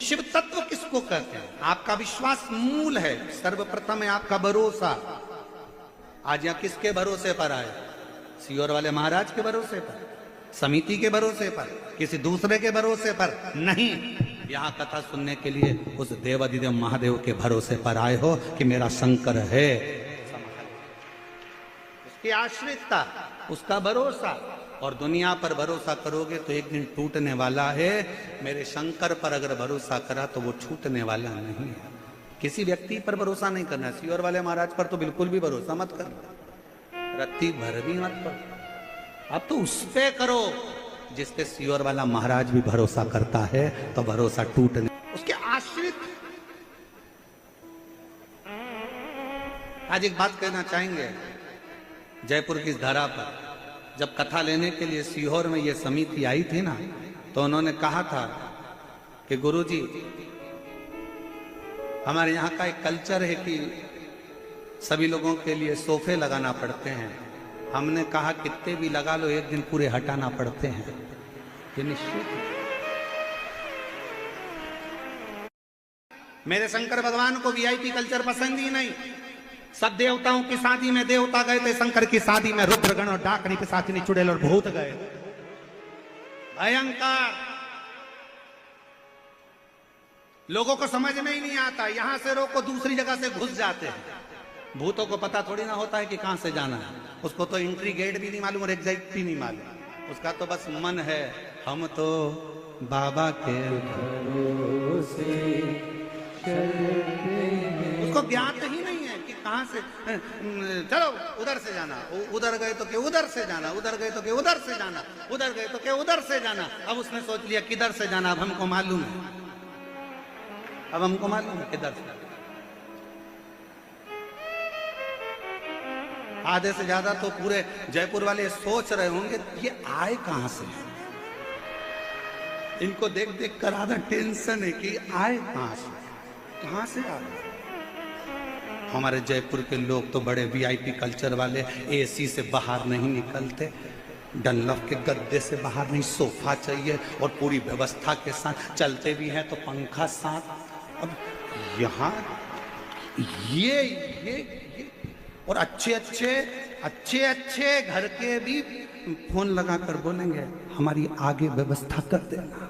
शिव तत्व किसको कहते हैं? आपका विश्वास मूल है, सर्वप्रथम है आपका भरोसा। आज यहाँ किसके भरोसे पर आए? सीहोर वाले महाराज के भरोसे पर, समिति के भरोसे पर, किसी दूसरे के भरोसे पर नहीं। यहाँ कथा सुनने के लिए उस देवाधिदेव महादेव के भरोसे पर आए हो कि मेरा शंकर है। उसकी आश्रितता, उसका भरोसा। और दुनिया पर भरोसा करोगे तो एक दिन टूटने वाला है। मेरे शंकर पर अगर भरोसा करा तो वो छूटने वाला नहीं है। किसी व्यक्ति पर भरोसा नहीं करना। सीहोर वाले महाराज पर तो बिल्कुल भी भरोसा मत करना, रत्ती भर भी मत करो। अब तो उस पे करो जिस पे सीहोर वाला महाराज भी भरोसा करता है, तो भरोसा टूटने उसके आश्रित। आज एक बात कहना चाहेंगे, जयपुर की इस धरा पर जब कथा लेने के लिए सीहोर में ये समिति आई थी ना, तो उन्होंने कहा था कि गुरुजी, हमारे यहाँ का एक कल्चर है कि सभी लोगों के लिए सोफे लगाना पड़ते हैं। हमने कहा कितने भी लगा लो, एक दिन पूरे हटाना पड़ते हैं, ये निश्चित है। मेरे शंकर भगवान को वीआईपी कल्चर पसंद ही नहीं। सब देवताओं की शादी में देवता गए थे, शंकर की शादी में रुद्रगण और डाकनी पिशाचिनी चुड़ैल और भूत गए। भयंकर, लोगों को समझ में ही नहीं आता। यहां से रोको, दूसरी जगह से घुस जाते हैं। भूतों को पता थोड़ी ना होता है कि कहां से जाना है। उसको तो एंट्री गेट भी नहीं मालूम और एग्जिट भी नहीं मालूम। उसका तो बस मन है, हम तो बाबा के भरोसे। उसको ज्ञात ही नहीं है कि कहां से, चलो उधर से जाना, उधर गए तो क्या उधर से जाना, उधर गए तो क्या उधर से जाना, उधर गए तो क्या उधर से जाना। अब उसने सोच लिया किधर से जाना, अब हमको मालूम है, अब हमको मालूम है किधर से। आधे से ज्यादा तो पूरे जयपुर वाले सोच रहे होंगे ये आए कहां से। इनको देख देख कर आधा टेंशन है कि आए कहां से, कहां से आ गए। हमारे जयपुर के लोग तो बड़े वीआईपी कल्चर वाले, एसी से बाहर नहीं निकलते, डनलफ के गद्दे से बाहर नहीं, सोफा चाहिए और पूरी व्यवस्था के साथ। चलते भी हैं तो पंखा साथ। अब यहाँ ये और अच्छे अच्छे घर के भी फोन लगाकर बोलेंगे हमारी आगे व्यवस्था कर देना।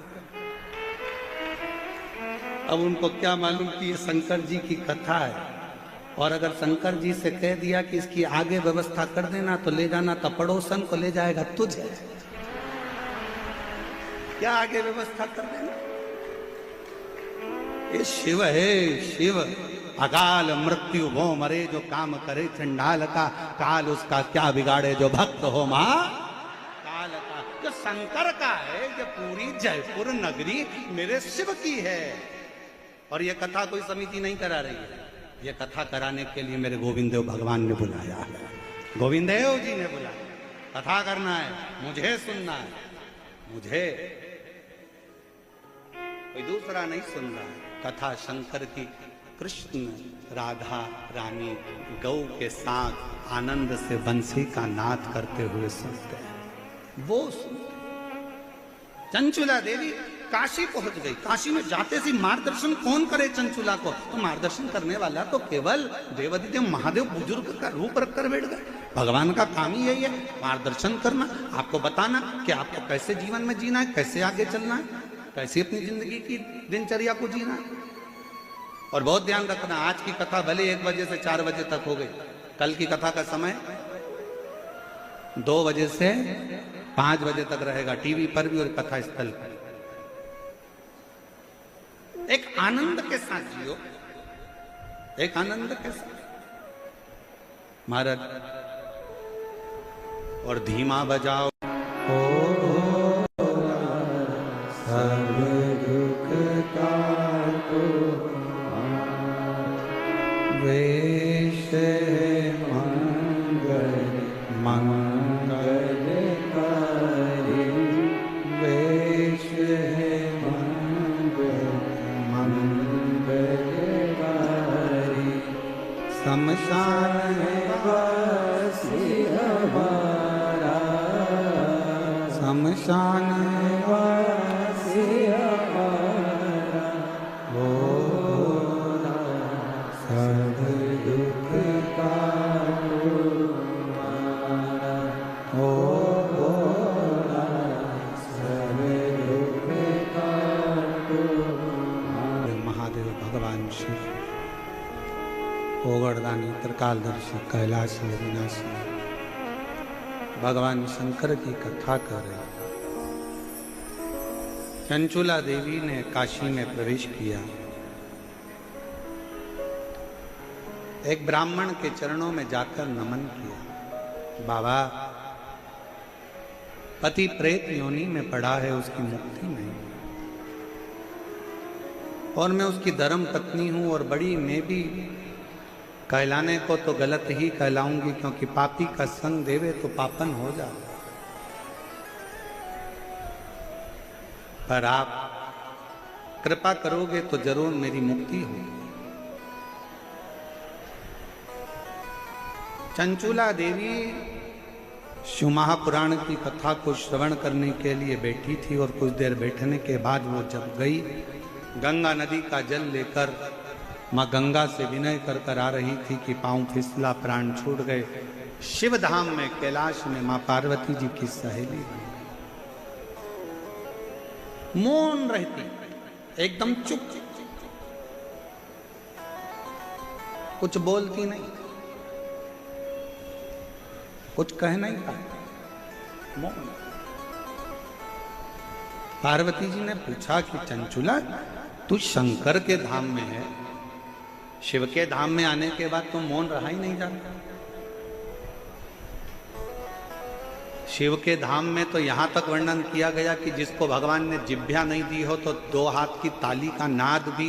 अब उनको क्या मालूम कि ये शंकर जी की कथा है। और अगर शंकर जी से कह दिया कि इसकी आगे व्यवस्था कर देना तो ले जाना तो पड़ोसन को ले जाएगा तुझे। क्या आगे व्यवस्था कर देना? ये शिव है, शिव। अकाल मृत्यु वो मरे जो काम करे चंडाल का, काल उसका क्या बिगाड़े जो भक्त हो मां काल का। जो शंकर का है, ये पूरी जयपुर नगरी मेरे शिव की है। और ये कथा कोई समिति नहीं करा रही है, ये कथा कराने के लिए मेरे गोविंद देव भगवान ने बुलाया है, गोविंद देव जी ने बुलाया। कथा करना है, मुझे सुनना है, मुझे, कोई दूसरा नहीं सुन रहा है। कथा शंकर की, कृष्ण राधा रानी गौ के साथ आनंद से बंसी का नाद करते हुए सुनते हैं, वो सुनते। चंचुला देवी काशी पहुंच गई। काशी में जाते से मार्गदर्शन कौन करे चंचुला को? तो मार्गदर्शन करने वाला तो केवल देवाधिदेव महादेव बुजुर्ग का रूप रखकर बैठ गए। भगवान का काम ही यही है, मार्गदर्शन करना, आपको बताना कि आपको कैसे जीवन में जीना है, कैसे आगे चलना है, कैसे अपनी जिंदगी की दिनचर्या को जीना है। और बहुत ध्यान रखना, आज की कथा भले 1 बजे से 4 बजे तक हो गई, कल की कथा का समय 2 बजे से 5 बजे तक रहेगा, टीवी पर भी और कथा स्थल पर। एक आनंद के साथ जियो, एक आनंद के साथ। महाराज और धीमा बजाओ, सब दुख ताको वेश मंगल मंगल कारी, वेश शमशान वासी हमारा, शमशान वासी हमारा। ओगड़दानी, त्रिकालदर्शी, कैलाशी, अविनाशी भगवान शंकर की कथा कर रहे। चंचुला देवी ने काशी में प्रवेश किया। एक ब्राह्मण के चरणों में जाकर नमन किया। बाबा, पति प्रेत योनि में पड़ा है, उसकी मुक्ति नहीं, और मैं उसकी धर्म पत्नी हूं, और बड़ी मैं भी कहलाने को तो गलत ही कहलाऊंगी, क्योंकि पापी का संग देवे तो पापन हो जाए। पर आप कृपा करोगे तो जरूर मेरी मुक्ति होगी। चंचुला देवी शिव महापुराण की कथा को श्रवण करने के लिए बैठी थी, और कुछ देर बैठने के बाद वो जब गई, गंगा नदी का जल लेकर माँ गंगा से विनय कर कर आ रही थी कि पांव फिसला, प्राण छूट गए। शिव धाम में, कैलाश में माँ पार्वती जी की सहेली बनी, मौन रहती, एकदम चुप, कुछ बोलती नहीं, कुछ कह नहीं पाती, मौन। पार्वती जी ने पूछा कि चंचुला, तू शंकर के धाम में है, शिव के धाम में आने के बाद तो मौन रहा ही नहीं जाता। शिव के धाम में तो यहां तक वर्णन किया गया कि जिसको भगवान ने जिह्वा नहीं दी हो तो 2 हाथ की ताली का नाद भी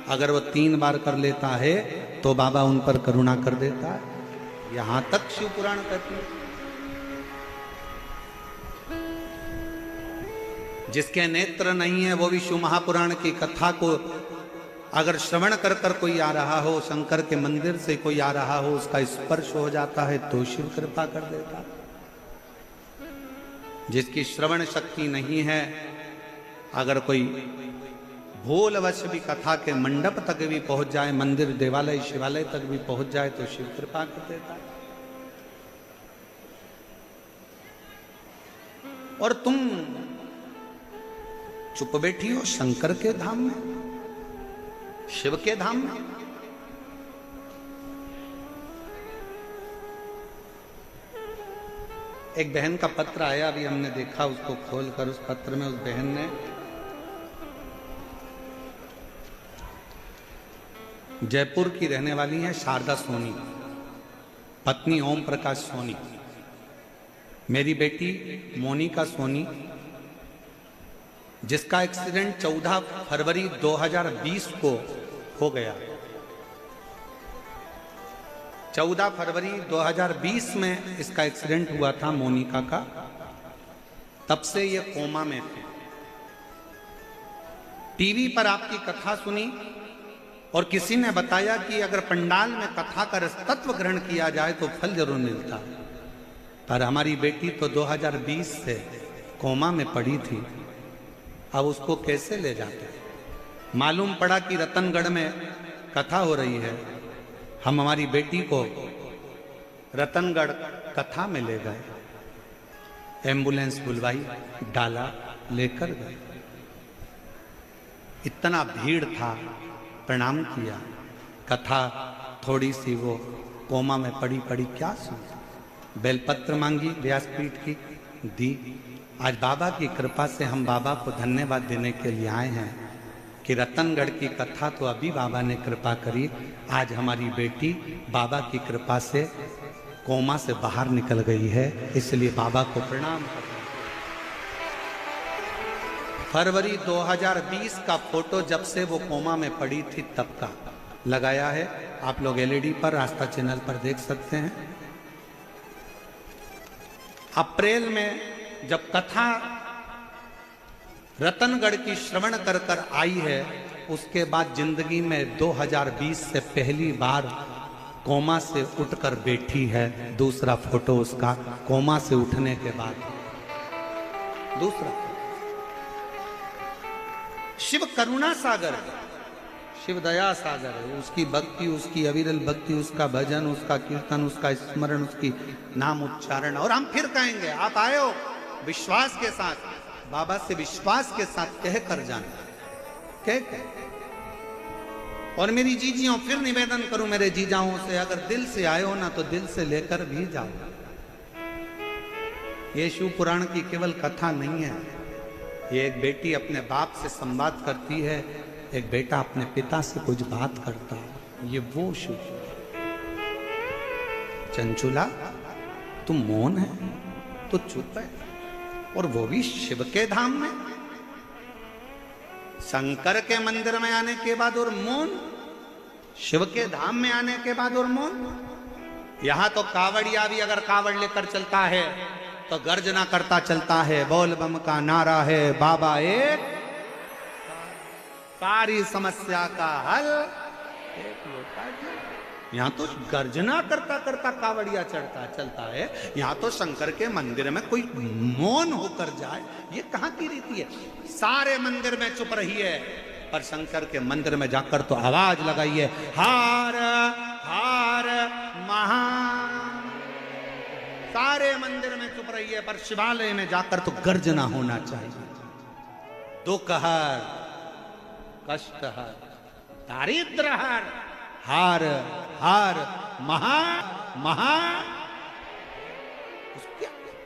अगर वो 3 बार कर लेता है तो बाबा उन पर करुणा कर देता है। यहां तक शिव पुराण कहती है। जिसके नेत्र नहीं है वो भी शिव महापुराण की कथा को अगर श्रवण कर कर कोई आ रहा हो, शंकर के मंदिर से कोई आ रहा हो, उसका स्पर्श हो जाता है तो शिव कृपा कर देता है। जिसकी श्रवण शक्ति नहीं है, अगर कोई भूलवश भी कथा के मंडप तक भी पहुंच जाए, मंदिर, देवालय, शिवालय तक भी पहुंच जाए तो शिव कृपा कर देता है। और तुम चुप बैठी हो शंकर के धाम में, शिव के धाम में। एक बहन का पत्र आया, अभी हमने देखा उसको खोलकर। उस पत्र में उस बहन ने जयपुर की रहने वाली है शारदा सोनी, पत्नी ओम प्रकाश सोनी, मेरी बेटी मोनिका सोनी, जिसका एक्सीडेंट 14 फरवरी 2020 को हो गया। 14 फरवरी 2020 में इसका एक्सीडेंट हुआ था मोनिका का। तब से ये कोमा में थे। टीवी पर आपकी कथा सुनी और किसी ने बताया कि अगर पंडाल में कथा का रसतत्व ग्रहण किया जाए तो फल जरूर मिलता। पर हमारी बेटी तो 2020 से कोमा में पड़ी थी, अब उसको कैसे ले जाते। मालूम पड़ा कि रतनगढ़ में कथा हो रही है। हम हमारी बेटी को रतनगढ़ कथा में ले गए, एम्बुलेंस बुलवाई, डाला, लेकर गए। इतना भीड़ था, प्रणाम किया। कथा थोड़ी सी वो कोमा में पड़ी पड़ी क्या सुनी। बेलपत्र मांगी व्यासपीठ की, दी। आज बाबा की कृपा से हम बाबा को धन्यवाद देने के लिए आए हैं कि रतनगढ़ की कथा तो अभी बाबा ने कृपा करी। आज हमारी बेटी बाबा की कृपा से कोमा से बाहर निकल गई है, इसलिए बाबा को प्रणाम करते हैं। फरवरी 2020 का फोटो जब से वो कोमा में पड़ी थी तब का लगाया है। आप लोग एलईडी पर, आस्था चैनल पर देख सकते हैं। अप्रैल में जब कथा रतनगढ़ की श्रवण कर कर आई है, उसके बाद जिंदगी में 2020 से पहली बार कोमा से उठकर बैठी है। दूसरा फोटो उसका कोमा से उठने के बाद। दूसरा, शिव करुणा सागर है, शिव दया सागर है। उसकी भक्ति, उसकी अविरल भक्ति, उसका भजन, उसका कीर्तन, उसका स्मरण, उसकी नाम उच्चारण। और हम फिर कहेंगे, आप आए हो विश्वास के साथ, बाबा से विश्वास के साथ कह कर जाना। कह और मेरी जीजियों फिर निवेदन करूं मेरे जीजाओं से, अगर दिल से आए हो ना तो दिल से लेकर भी जाओ। ये शिव पुराण की केवल कथा नहीं है, ये एक बेटी अपने बाप से संवाद करती है, एक बेटा अपने पिता से कुछ बात करता है, ये वो शिव। चंचुला तुम मौन है तो चुप है, और वो भी शिव के धाम में, शंकर के मंदिर में आने के बाद और मौन, शिव के धाम में आने के बाद और मौन। यहां तो कावड़िया भी अगर कावड़ लेकर चलता है तो गर्जना करता चलता है, बोल बम का नारा है, बाबा एक, सारी समस्या का हल एक लोटा जल। यहां तो गर्जना करता करता कावड़िया चलता है, यहां तो शंकर के मंदिर में कोई मौन होकर जाए, ये कहां की रीति है? सारे मंदिर में चुप रहिए, पर शंकर के मंदिर में जाकर तो आवाज लगाइए, हार हार महा। सारे मंदिर में चुप रहिए, पर शिवालय में जाकर तो गर्जना होना चाहिए। दुख हर, कष्ट हर, दारिद्र हर, हार हार महा महा।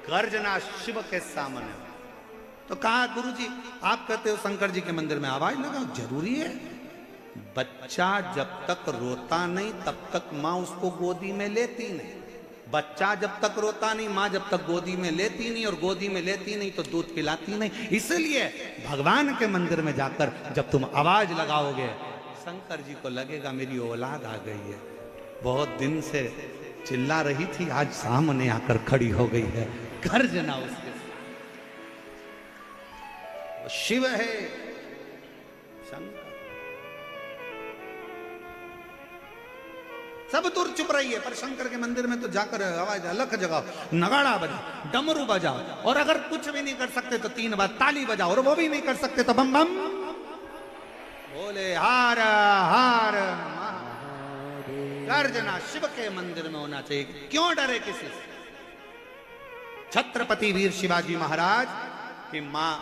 गर्जना शिव के सामने। तो कहा गुरुजी आप कहते हो शंकर जी के मंदिर में आवाज लगाओ, जरूरी है? बच्चा जब तक रोता नहीं तब तक माँ उसको गोदी में लेती नहीं। बच्चा जब तक रोता नहीं, माँ जब तक गोदी में लेती नहीं, और गोदी में लेती नहीं तो दूध पिलाती नहीं। इसलिए भगवान के मंदिर में जाकर जब तुम आवाज लगाओगे, शंकर जी को लगेगा मेरी औलाद आ गई है, बहुत दिन से चिल्ला रही थी, आज सामने आकर खड़ी हो गई है। गर्जना उसके शिव है शंकर। सब दूर चुप रही है, पर शंकर के मंदिर में तो जाकर आवाज अलख जगाओ, नगाड़ा बजाओ, डमरू बजाओ, और अगर कुछ भी नहीं कर सकते तो 3 बार ताली बजाओ, और वो भी नहीं कर सकते तो बम बम बोले, हार हार। गर्जना शिव के मंदिर में होना चाहिए। क्यों डरे किसी से? छत्रपति वीर शिवाजी महाराज की मां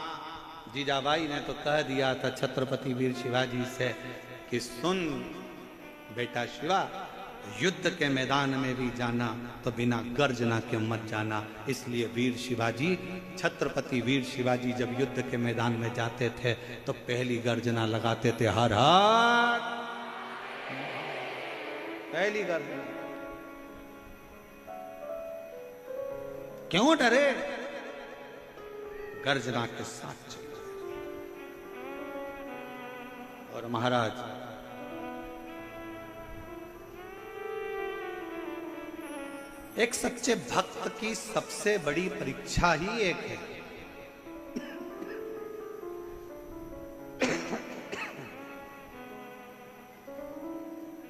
जीजाबाई ने तो कह दिया था छत्रपति वीर शिवाजी से कि सुन बेटा शिवा, युद्ध के मैदान में भी जाना तो बिना गर्जना के मत जाना। इसलिए वीर शिवाजी, छत्रपति वीर शिवाजी जब युद्ध के मैदान में जाते थे तो पहली गर्जना लगाते थे, हर हर। पहली गर्जना। क्यों डरे? गर्जना के साथ चले। और महाराज एक सच्चे भक्त की सबसे बड़ी परीक्षा ही एक है,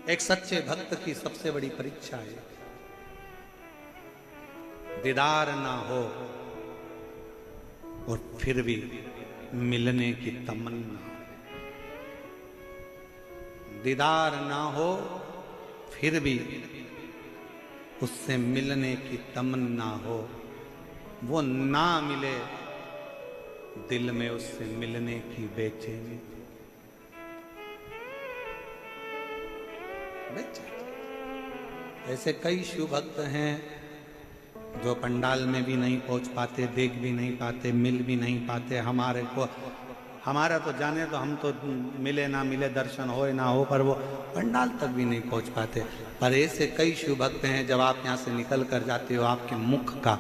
एक सच्चे भक्त की सबसे बड़ी परीक्षा है, दीदार ना हो और फिर भी मिलने की तमन्ना। दीदार ना हो फिर भी उससे मिलने की तमन्ना हो, वो ना मिले दिल में उससे मिलने की बेचैनी। ऐसे कई शिव भक्त हैं जो पंडाल में भी नहीं पहुंच पाते, देख भी नहीं पाते, मिल भी नहीं पाते। हमारा तो जाने तो हम तो मिले ना मिले, दर्शन हो ना हो, पर वो पंडाल तक भी नहीं पहुंच पाते। पर ऐसे कई शिव भक्त हैं जब आप यहाँ से निकल कर जाते हो, आपके मुख का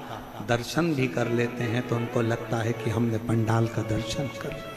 दर्शन भी कर लेते हैं तो उनको लगता है कि हमने पंडाल का दर्शन कर लिया।